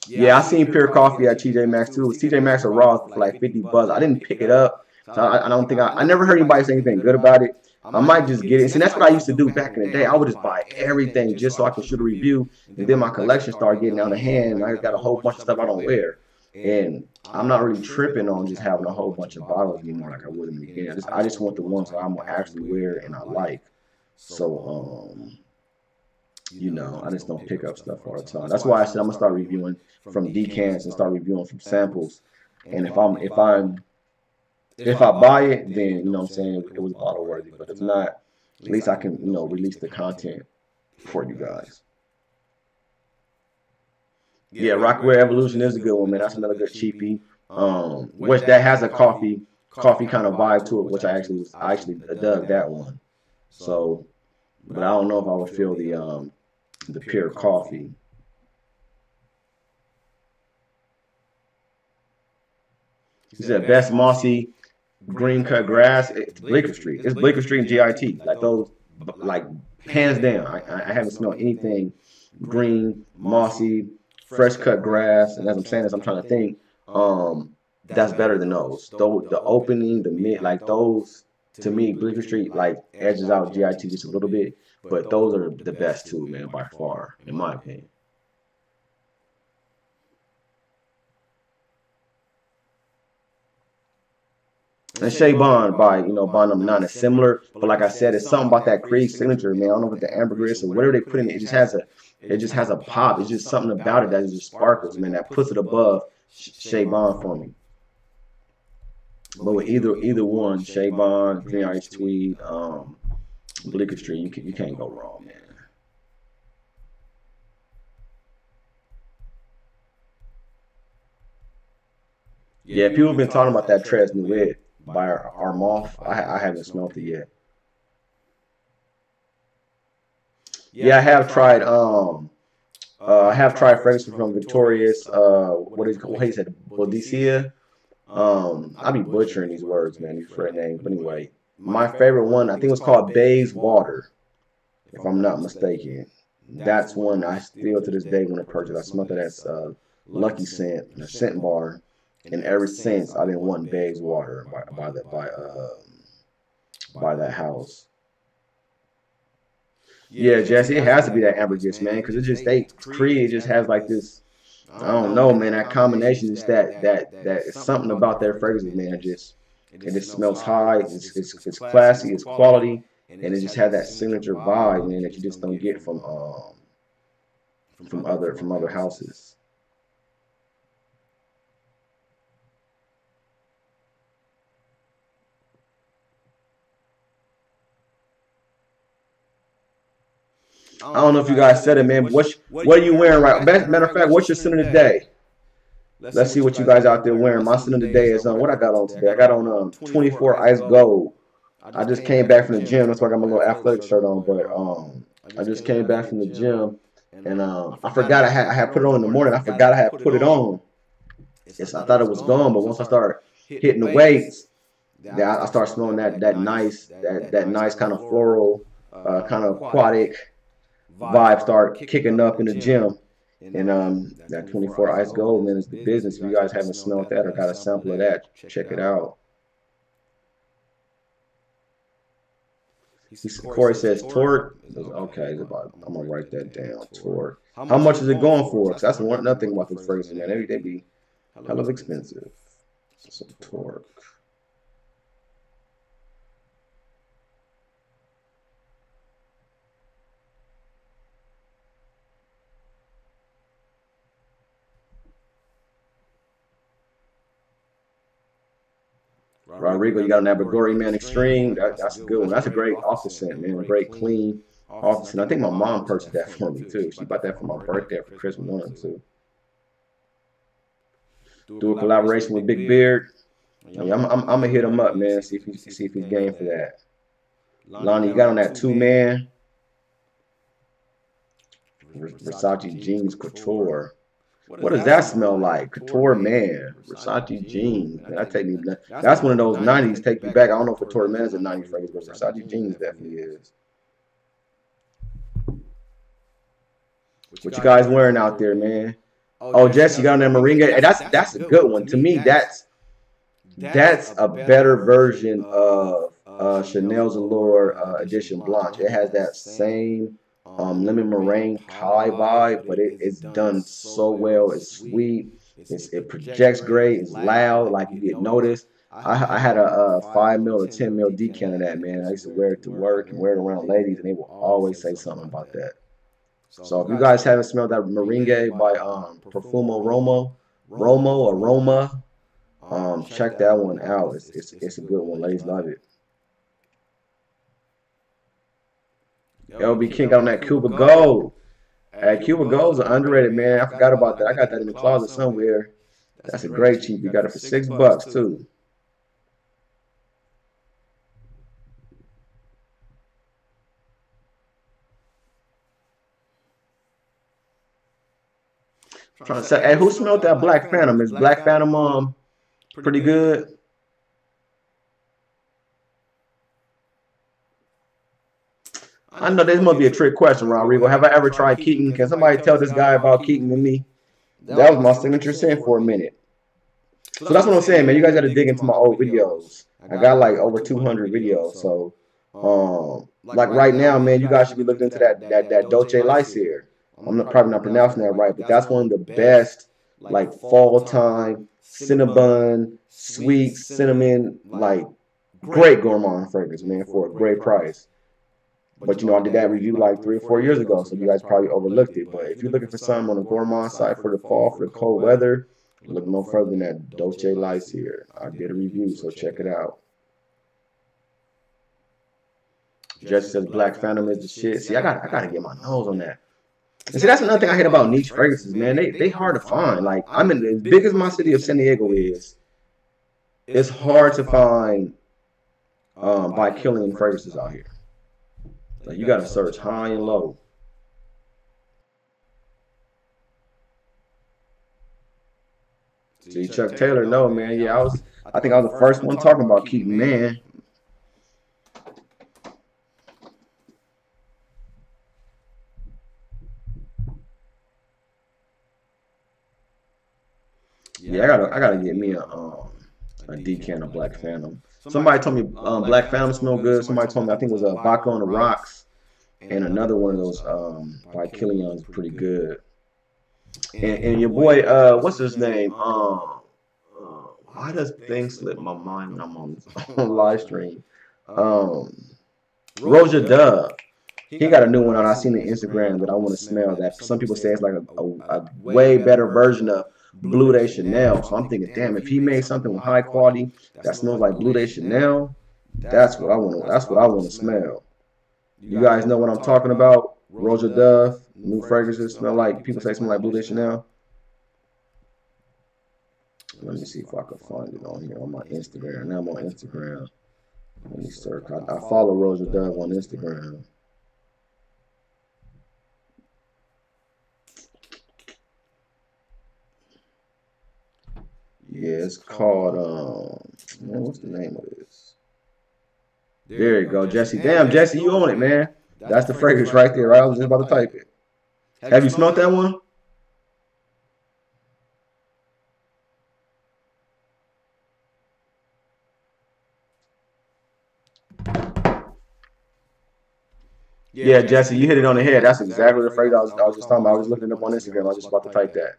Yeah, I seen Pure Coffee at TJ Maxx too. It was TJ Maxx or Ross for like 50 bucks. I didn't pick it up, so I don't think I never heard anybody say anything good about it. I might just get it. See, that's what I used to do back in the day. I would just buy everything just so I could shoot a review, and then my collection started getting out of hand, and I got a whole bunch of stuff I don't wear. And I'm not really tripping on just having a whole bunch of bottles anymore like I would in the beginning. I just want the ones that I'm gonna actually wear and I like. So I just don't pick up stuff all the time. That's why I said I'm gonna start reviewing from decants and start reviewing from samples. And if I buy it, then what I'm saying, it was bottle worthy. But if not, at least I can release the content for you guys. Yeah, Rockware Evolution is a good one, man. That's another good cheapie. Which that has a coffee kind of vibe to it, which I actually dug that one. So, but I don't know if I would feel the pure coffee. He said best mossy green cut grass. It's Bleecker Street. It's Bleecker Street and GIT. Like those, like hands down. I haven't smelled anything green, mossy, fresh cut grass. And as I'm saying this, I'm trying to think. That's better than those. Though the opening, the mid, like those, to me, Bleecker Street like edges out GIT just a little bit. But those are the best too, man, by far, in my opinion. And Shea Bond by, Bond number 9 is similar, but like I said, it's something about that Creed signature, man. I don't know what the ambergris or whatever they put in it. It just has a pop. It's just something about it that just sparkles, man. That puts it above Shea Bond for me. But with either one, Shea Bond, Green Ice Tweed, Bleecker Street, you can't go wrong, man. Yeah, people have been talking about that Tres Nuit by Armoff. I haven't smelled it yet. Yeah, I have tried fragrances from Victorious. What he said, Boadicea. I be butchering these words, man, these friend names. But anyway, my favorite one, I think it was called Bays Water, if I'm not mistaken. That's one I still to this day want to purchase. I smelled it as Lucky Scent, a scent bar, and ever since I've been wanting Bays Water by that house. Yeah, Jesse, it has to be that ambergris, man, because Creed just has like this. I don't know, man. That combination is that it's something about their fragrances, man. It just smells high. It's classy. It's quality, and it just has that signature vibe, man, that you just don't get from other houses. I don't know if you guys said it, man. But what are you wearing right? Matter of fact, what's your sin of the day? Let's see what you guys out there wearing. My sin of the day is what I got on today. I got on 24 Ice Gold. I just came back from the gym. That's why I got my little athletic shirt on. But I just came back from the gym, and I forgot I had put it on in the morning. I forgot I had put it on. Yes, I thought it was gone, but once I started hitting the weights, I started smelling that nice kind of floral, kind of aquatic vibe start kicking up in the gym. And that 24 Ice Gold, man, is the business. If you guys haven't smelled that or got a sample of that, check it out. Corey says torque. Okay, I'm gonna write that down. Torque. How much is it going for? Because that's another thing about these fragrances, man. They be hell of expensive. So torque. Rodrigo, you got an Abagori, man, Extreme. That's a good one. That's a great office scent, man. A great, clean office scent. I think my mom purchased that for me, too. She bought that for my birthday for Christmas one, too. Do a collaboration with Big Beard. I'm gonna hit him up, man. See if he's game for that. Lonnie, you got on that 2-man Versace Jeans Couture. What does that smell like? Couture Man, Versace Jeans. Man, that's one of those 90s take me back. I don't know if Couture Man is a 90s fragrance, but Versace Jeans definitely is. What you guys wearing out there, man? Oh, Jesse, you got on that Moringa. Hey, that's a good one. To me, that's a better version of Chanel's Allure Edition Blanche. It has that same lemon meringue pie vibe, but it's done so well. It's sweet. It projects great. It's loud, like you get noticed. I had a 5 mil or 10 mil decant of that, man. I used to wear it to work and wear it around ladies, and they will always say something about that. So if you guys haven't smelled that Meringue by Profumo Aroma, check that one out. It's a good one. Ladies love it. LB King got on that Cuba Gold. Cuba Gold's an underrated, man. I forgot about that. I got that in the closet somewhere. That's a great cheap. You got it for $6 too. I'm trying to say, hey, who smelled that Black Phantom? Is Black Phantom pretty good? I know this must be a trick question, Rodrigo. Have I ever tried Keaton? Can somebody tell this guy about Keaton and me? That was my signature scent for a minute. So that's what I'm saying, man. You guys got to dig into my old videos. I got like over 200 videos. So, like right now, man, you guys should be looking into that Dolce Lycere. I'm probably not pronouncing that right, but that's one of the best, like fall time, Cinnabon, sweet cinnamon, like great gourmand fragrance, man, for a great price. But you know, I did that review like 3 or 4 years ago, so you guys probably overlooked it. But if you're looking for something on the gourmand side for the fall, for the cold weather, look no further than that Dolce Lycere. I did a review, so check it out. Jesse says Black Phantom is the shit. See, I gotta get my nose on that. And see, that's another thing I hate about niche fragrances, man. They hard to find. Like, I'm in as big as my city of San Diego is, it's hard to find by Killian fragrances out here. Like, you gotta search high and low. See, Chuck Taylor, no, man. Yeah, I think I was the first one talking about Keaton, man. Yeah, I gotta get me a decant of Black Phantom. Somebody told me Black Phantom smelled good. Somebody told me I think it was a Vodka on the Rocks, and another one of those by Killian's pretty good. And your boy, what's his name? Why does things slip my mind when I'm on live stream? Roja Dub. He got a new one on. I seen the Instagram that I want to smell. That some people say it's like a way better version of Blue de Chanel. So I'm thinking, damn, if he made something with high quality that smells like Blue de Chanel, that's what I want. That's what I want to smell. You guys know what I'm talking about Rosa Dove, new fragrances smell like, people say smell like Blue Day Chanel. Let me see if I can find it on here on my Instagram. Now I'm on Instagram. Let me search. I follow Rosa Dove on Instagram. Yeah, it's called, man, what's the name of this? There you go, Jesse. Damn, Jesse, you own it, man. That's the fragrance right there, right? I was just about to type it. Have you smelled that one? Yeah, Jesse, you hit it on the head. That's exactly the fragrance I was just talking about. I was looking it up on Instagram. I was just about to type that.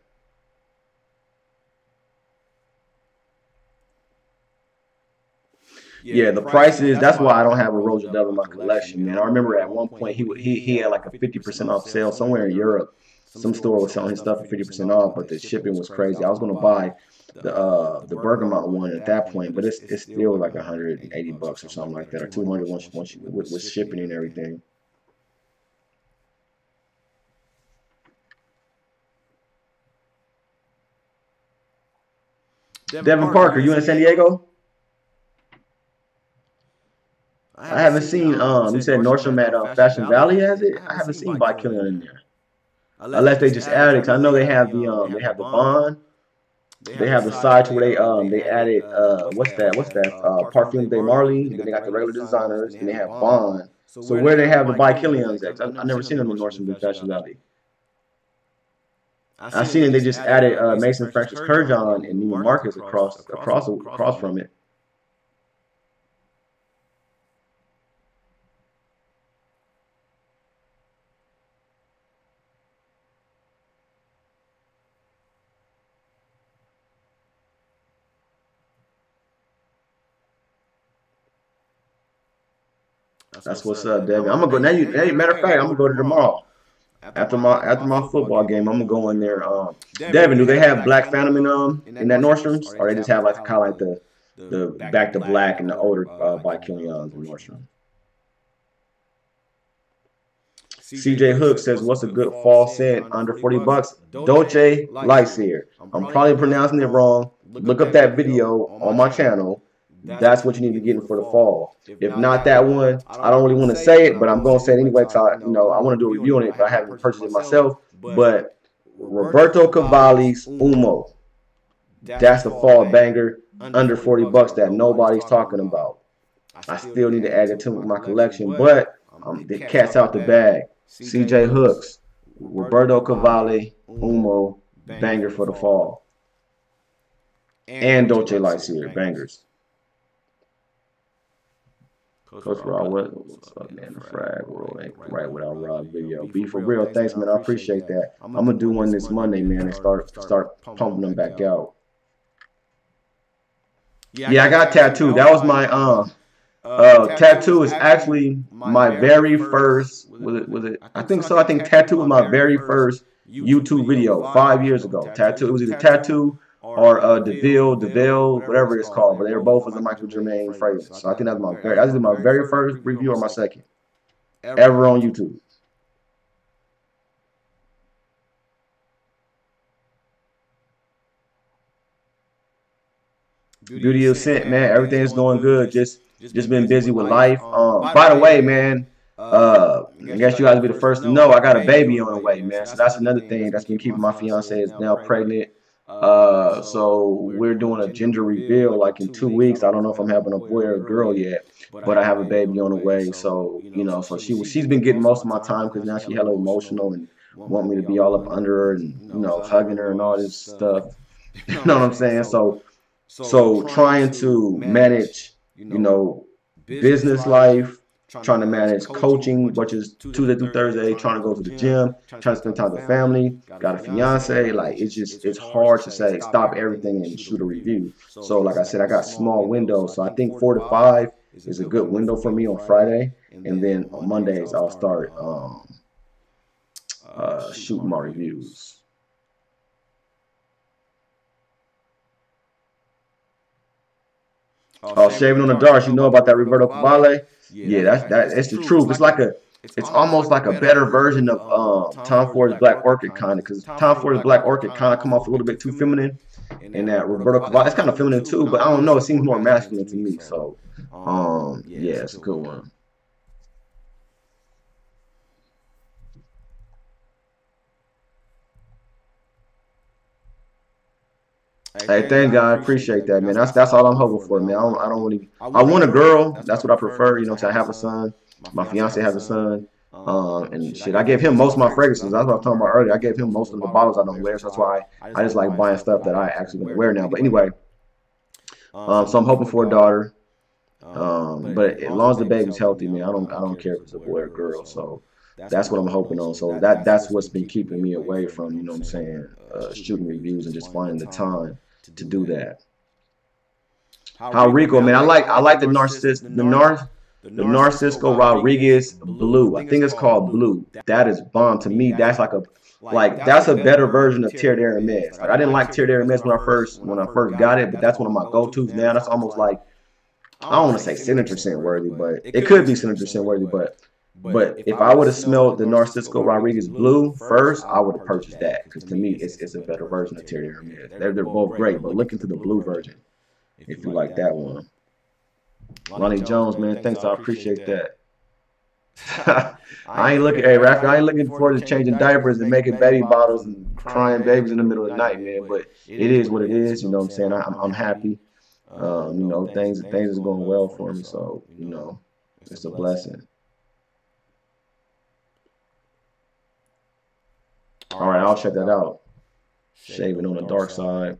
Yeah, the price is, that's why I don't have a Rosa Dove in my collection, man. I remember at one point he had like a 50% off sale somewhere in Europe. Some store was selling his stuff for 50% off, but the shipping was crazy. I was gonna buy the Bergamot one at that point, but it's still like 180 bucks or something like that, or 200 once with shipping and everything. Devin Parker, you in San Diego? I haven't seen, you said Nordstrom at Fashion Valley has it? I haven't seen By Killian in there. Unless they just added it, 'cause I know they have the Bond. They have the side to where they added what's that Parfum de Marly. Then they got the regular designers and they have Bond. So where they have the By Killian's at? I never seen them in Nordstrom at Fashion Valley. I seen it. They just added Mason Francis Kurjan and Neiman Marcus across from it. That's what's up, Devin. I'm gonna go now. Hey, matter of fact, I'm gonna go to tomorrow after my football game. I'm gonna go in there. Devin, do they have Black Phantom in that Nordstrom's, or they just have like kind of like the Back to Black and the older By Killian's in Nordstrom? CJ Hook says, "What's a good fall scent under 40 bucks?" Dolce Lyseer. I'm probably pronouncing it wrong. Look up that video on my channel. That's what you need to be getting for the fall. If not that one, I don't really want to say it, but I'm going to say it anyway because I want to do a review on it, but I haven't purchased it myself. But Roberto Cavalli's Umo, that's the fall banger under 40 bucks that nobody's talking about. I still need to add it to my collection, but the cat's out the bag. CJ Hooks, Roberto Cavalli, Umo, banger for the fall. And Dolce Lyseer, bangers. Coach Rob, what's up, man? The frag world ain't right without Rob video. Be for real. Thanks, man. I appreciate that. I'm gonna do one this Monday, man, and start pumping them back out. Yeah, I got tattooed. That was my tattoo is actually my very first. Was it? I think so. I think tattoo was my very first YouTube video 5 years ago. Tattoo. It was either tattoo or DeVille, whatever it's called, but they were both as a Michael Germain fragrance. So I think that's my very first review or my second ever on YouTube. Beauty of Scent, man. Everything's going good. Just been busy with life. By the way, man, I guess you guys will be the first to know I got a baby on the way, man. So that's another thing that's been keeping my fiance is now pregnant. So we're doing a gender reveal like in 2 weeks. I don't know if I'm having a boy or a girl yet, but I have a baby on the way. So so she's been getting most of my time because now she's hella emotional and want me to be all up under her and hugging her and all this stuff. You know what I'm saying? So trying to manage business life, trying to manage coaching, which is Tuesday through Thursday, trying to go to the gym, trying to spend time with the family, got a fiance. Like it's hard to say stop everything and shoot a review. So like I said, I got small windows. So I think 4 to 5 is a good window for me on Friday, and then on Mondays I'll start shooting my reviews. Oh, shaving on the dark. You know about that Roberto Cavalli? Yeah, it's the truth. it's almost like a better version of Tom Ford's Black Orchid kind of, because Tom Ford's Black Orchid kind of come off a little bit too feminine, and that Roberto Cavalli, it's kind of feminine too, but I don't know, it seems more masculine to me. So yeah, it's a good one. Hey, thank God, I appreciate that, man. That's all I'm hoping for, man. I don't really. I want a girl. That's what I prefer. You know, so I have a son. My fiance has a son. And shit, I gave him most of my fragrances. That's what I was talking about earlier. I gave him most of the bottles I don't wear, so that's why I just like buying stuff that I actually gonna wear now. But anyway, so I'm hoping for a daughter. But as long as the baby's healthy, man, I don't care if it's a boy or girl. So that's what I'm hoping on. So that's what's been keeping me away from, you know what I'm saying, shooting reviews and just finding the time to do that. How Rico, man, I like the Narcisco Rodriguez Blue. I think it's called Blue. That is bomb. To me, that's that's a better version of Terre d'Hermes. Like, I didn't like Terre d'Hermes when I first got it, but that's one of my go-tos now. That's almost like, I don't want to say signature scent worthy, but it could be signature scent worthy. But if I would have smelled the Narcisco Rodriguez Blue first, I would have purchased that, because to me it's a better version of Terre d'Hermes. They're both great, but look into the blue version if you like that one. Lonnie Jones, man, thanks. I appreciate that. I ain't looking, hey, Rafi, I ain't looking forward to changing diapers and making baby bottles and crying babies in the middle of the night, man. But it is what it is. You know what I'm saying? I'm happy. You know, things is going well for me, so you know, it's a blessing. All right, I'll check that out. Shaving on the dark side.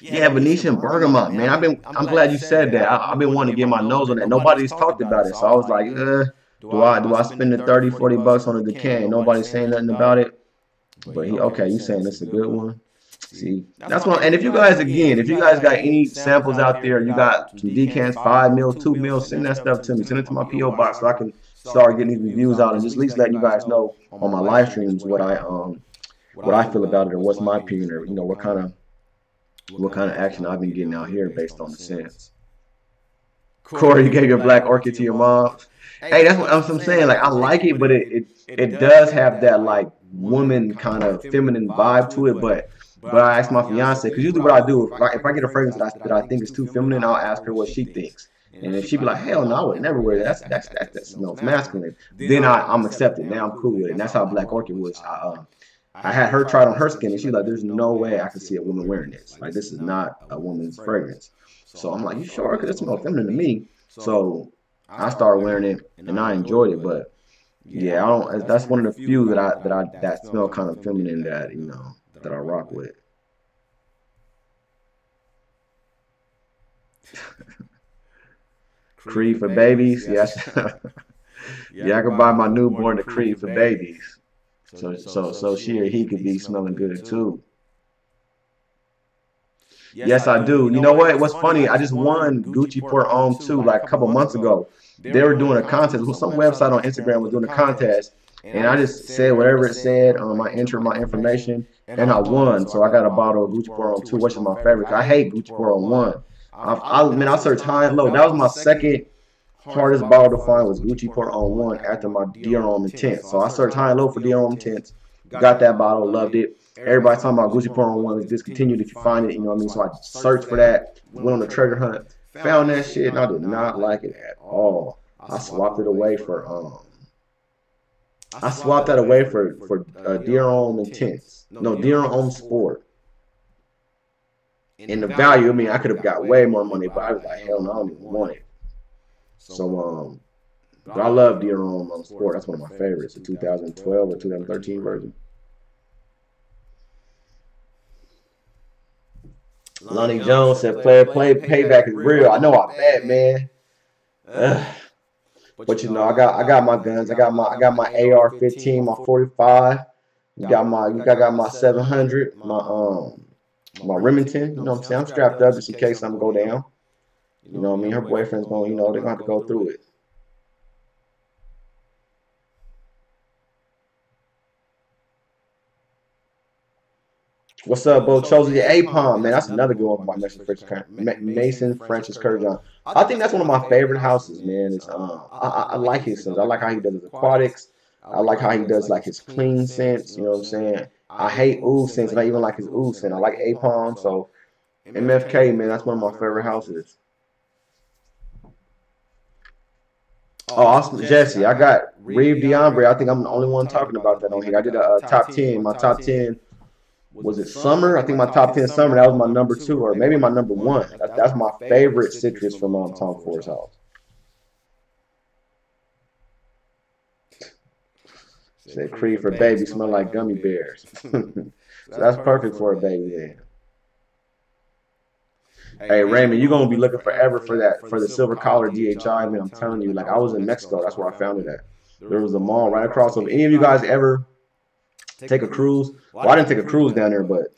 Yeah, Venetian bergamot, man. I'm glad you said that. I've been wanting to get my nose on that. Nobody's talked about it, so I was like, do I spend the 30, 40 bucks on a decant? Nobody's saying nothing about it. But okay, you saying it's a good one? See, that's one. And if you guys got any samples out there, you got some decants, 5 mils, 2 mils, send that stuff to me. Send it to my PO box so I can start getting these reviews out and just at least letting you guys know on my live streams what I feel about it, or what's my opinion, or you know what kind of action I've been getting out here based on the sense. Corey, you gave your Black Orchid to your mom. Hey, that's what I'm saying. Like, I like it, but it does have that like woman kind of feminine vibe to it. But I asked my fiance, because usually what I do, if I get a fragrance that I think is too feminine, I'll ask her what she thinks. And if she be like, hell no, I would never wear that. That smells masculine. Then I'm accepted. Now I'm cool with it. And that's how Black Orchid was. I had her try it on her skin, and she's like, there's no way I can see a woman wearing this. Like, this is not a woman's fragrance. So I'm like, you sure? Because it smells feminine to me. So I started wearing it, and I enjoyed it. But yeah, I don't. That's one of the few that smell kind of feminine that, you know, that I rock with. Creed for babies, yes. Yeah, I could buy my newborn the Creed for babies. So she or he could be smelling good too. Yes, I do. You know what? What's funny? I just won Gucci Pour Homme too, like a couple months ago. They were doing a contest. Well, some website on Instagram was doing a contest, and I just said whatever it said. I entered my information, and I won. So I got a bottle of Gucci Pour Homme 2, which is my favorite. I hate Gucci Pour Homme 1. I searched high and low. That was my second hardest bottle to find, was Gucci Pour Homme 1 after my Dior Homme Intense. So I searched high and low for Dior Homme Intense. Got that bottle, loved it. Everybody's talking about Gucci Pour Homme 1 is discontinued if you find it, you know what I mean? So I searched for that, went on the treasure hunt, found that shit, and I did not like it at all. I swapped it away for Dior Homme Intense. No, Dior Homme Sport. And the value, I mean, I could have got way more money, but I was like, hell no, I don't even want it. So, but I love Dior Homme Sport. That's one of my favorites, the 2012 or 2013 version. Lonnie Jones said, payback is real. I know, I bet, man. But you know, I got my guns. I got my AR-15, my 45. I got my 700, my Remington. You know what I'm saying? I'm strapped up just in case something go down. You know what I mean? Her boyfriend's going, you know, they're going to have to go through it. What's up, Bo? Chosen the A-Palm, man. That's another good one by Mason Francis Kurjan. I think that's one of my favorite houses, man. It's I like his sense. I like how he does his aquatics. I like how he does like his clean scents. You know what I'm saying? I hate ooze scents, and I even like his ooze scent. I like A-Palm, so MFK, man. That's one of my favorite houses. Oh, Austin Jesse, I got Reeve DeAndre. I think I'm the only one talking about that on here. I did a top 10. My top 10 was it summer? I think my top 10 summer. That was my number 2, or maybe my number 1. That's my favorite citrus from Tom Ford's house. Say Creed for baby smell like gummy bears. So that's perfect for a baby then. Hey Raymond, you're gonna be looking forever for the silver collar DHI, man. I'm telling you, like I was in Mexico, that's where I found it at. There was a mall right across. So if any of you guys ever take a cruise, well, I didn't take a cruise down there, but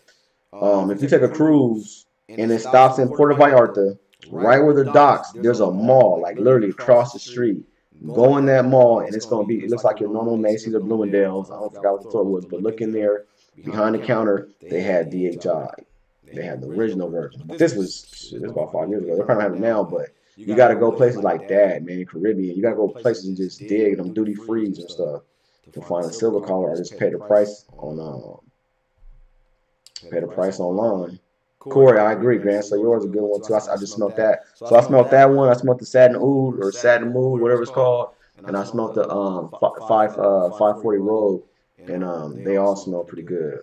if you take a cruise and it stops in Puerto Vallarta, right where the docks, there's a mall, like literally across the street. Go in that mall and it's gonna be. It looks like your normal Macy's or Bloomingdale's. I don't forget what the store was, but look in there behind the counter. They had DHI. They had the original version. But this was about 5 years ago. They're probably having it now, but you got to go places like that, man, Caribbean. You got to go places and just dig them duty frees and stuff to find a silver collar, or just pay the price online. Corey, I agree, Grant. So yours is a good one too. I just smelled that. So I smelled that one. I smelled the Satin Oud or Satin Mood, whatever it's called, and I smelled the 540 Rogue, and they all smell pretty good.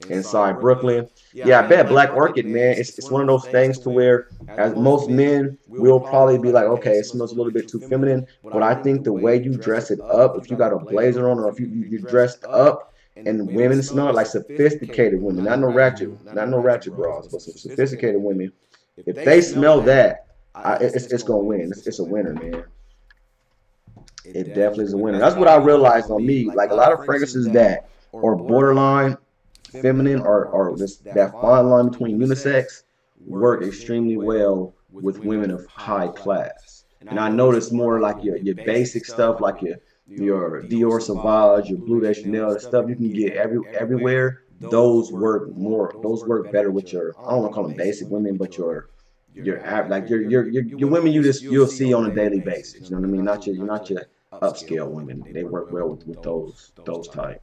Inside Brooklyn. Yeah, I bet Black Orchid, man, it's one of those things to where, as most men, we'll probably be like, okay, it smells a little bit too feminine, but I think the way you dress it up, if you got a blazer on, or if you're dressed up, and women smell it, like sophisticated women, not no ratchet bras, but some sophisticated women, if they smell that, it's gonna win. It's a winner, man. It definitely is a winner. That's what I realized on me. Like a lot of fragrances that are borderline feminine or just that fine line between unisex work extremely well with women of high class. And I noticed more like your basic stuff, like your Dior Sauvage, your Blue de Chanel, the stuff you can get everywhere. Those work better with your, I don't want to call them basic women, but your women you'll see on a daily basis. You know what I mean? Not your upscale women. They work well with those type.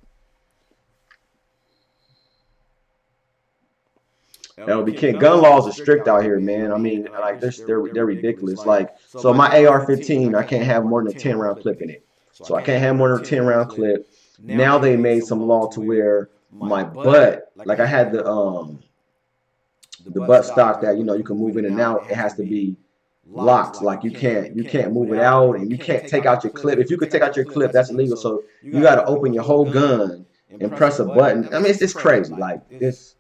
That would be king. Gun laws are strict out here, man. I mean, like they're ridiculous. Like, so my AR-15, I can't have more than a 10-round clip in it. So I can't have more than a 10-round clip. Now they made some law to where my butt, like I had the butt stock that you can move in and out. It has to be locked. Like you can't move it out, and you can't take out your clip. If you could take out your clip, that's illegal. So you got to open your whole gun and press a button. I mean, it's crazy. Like this.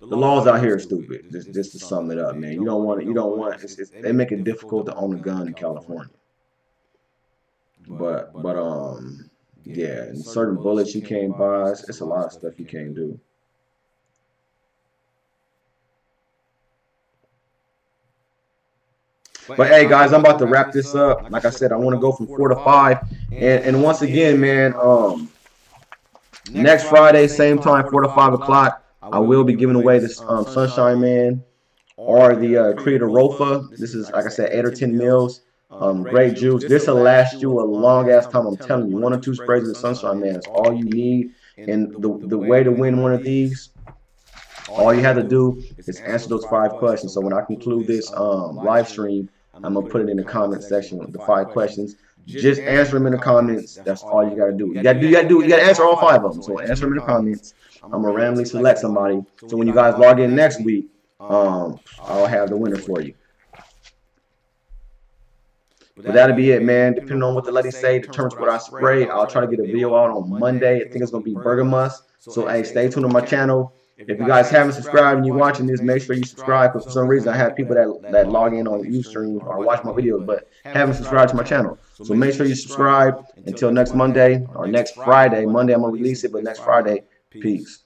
The laws out here are stupid. Just to sum it up, man. You don't want it. They make it difficult to own a gun in California. But yeah, and certain bullets you can't buy. It's a lot of stuff you can't do. But hey, guys, I'm about to wrap this up. Like I said, I want to go from 4 to 5, and once again, man, next Friday, same time, 4 to 5 o'clock. I will be giving away this Sunshine Man or the Creed EROLFA. This is, like I said, 8 or 10 mils. Great juice. This will last you a long ass time. I'm telling you, 1 or 2 sprays of the Sunshine Man is all you need. And the way to win one of these, all you have to do is answer those 5 questions. So when I conclude this live stream, I'm gonna put it in the comment section with the 5 questions. Just answer them in the comments. That's all you gotta do. You gotta answer all 5 of them. So answer them in the comments. I'm gonna randomly select somebody. So when you guys log in next week, I'll have the winner for you. But that'll be it, man. Depending on what the ladies say, determines what I spray. I'll try to get a video out on Monday. I think it's gonna be Burger Must. So hey, stay tuned on my channel. If you guys haven't subscribed and you're watching this, make sure you subscribe. Because for some reason, I have people that log in on Ustream or watch my videos, but haven't subscribed to my channel. So make sure you subscribe. Until next Monday or next Friday. Monday I'm gonna release it, but next Friday. Peace.